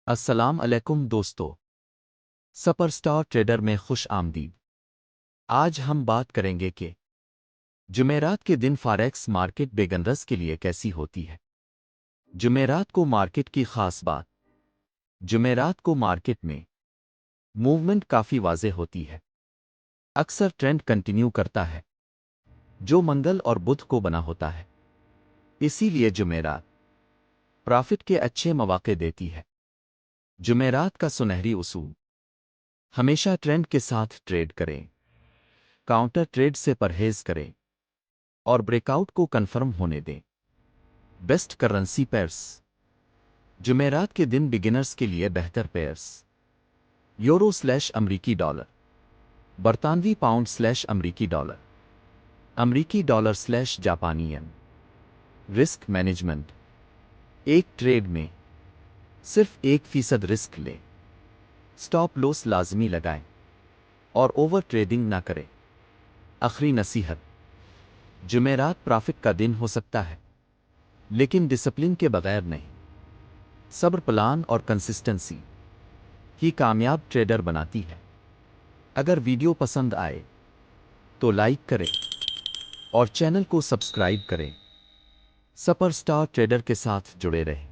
السلام علیکم دوستو، سپر سٹار ٹریڈر میں خوش آمدید۔ آج ہم بات کریں گے کہ جمعرات کے دن فاریکس مارکیٹ بیگنرز کے لیے کیسی ہوتی ہے۔ جمعرات کو مارکیٹ کی خاص بات: جمعرات کو مارکیٹ میں موومنٹ کافی واضح ہوتی ہے، اکثر ٹرینڈ کنٹینیو کرتا ہے جو منگل اور بدھ کو بنا ہوتا ہے۔ اسی لیے جمعرات پرافٹ کے اچھے مواقع دیتی ہے۔ جمعرات کا سنہری اصول: ہمیشہ ٹرینڈ کے ساتھ ٹریڈ کریں، کاؤنٹر ٹریڈ سے پرہیز کریں اور بریک آؤٹ کو کنفرم ہونے دیں۔ بیسٹ کرنسی پیئرز: جمعرات کے دن بگنرز کے لیے بہتر پیئرز: یورو سلیش امریکی ڈالر، برطانوی پاؤنڈ سلیش امریکی ڈالر، امریکی ڈالر سلیش جاپانی ین۔ رسک مینجمنٹ: ایک ٹریڈ میں صرف 1% رسک لیں، سٹاپ لوس لازمی لگائیں اور اوور ٹریڈنگ نہ کریں۔ آخری نصیحت: جمعرات پرافٹ کا دن ہو سکتا ہے لیکن ڈسپلن کے بغیر نہیں۔ صبر، پلان اور کنسسٹنسی ہی کامیاب ٹریڈر بناتی ہے۔ اگر ویڈیو پسند آئے تو لائک کریں اور چینل کو سبسکرائب کریں۔ سپر سٹار ٹریڈر کے ساتھ جڑے رہیں۔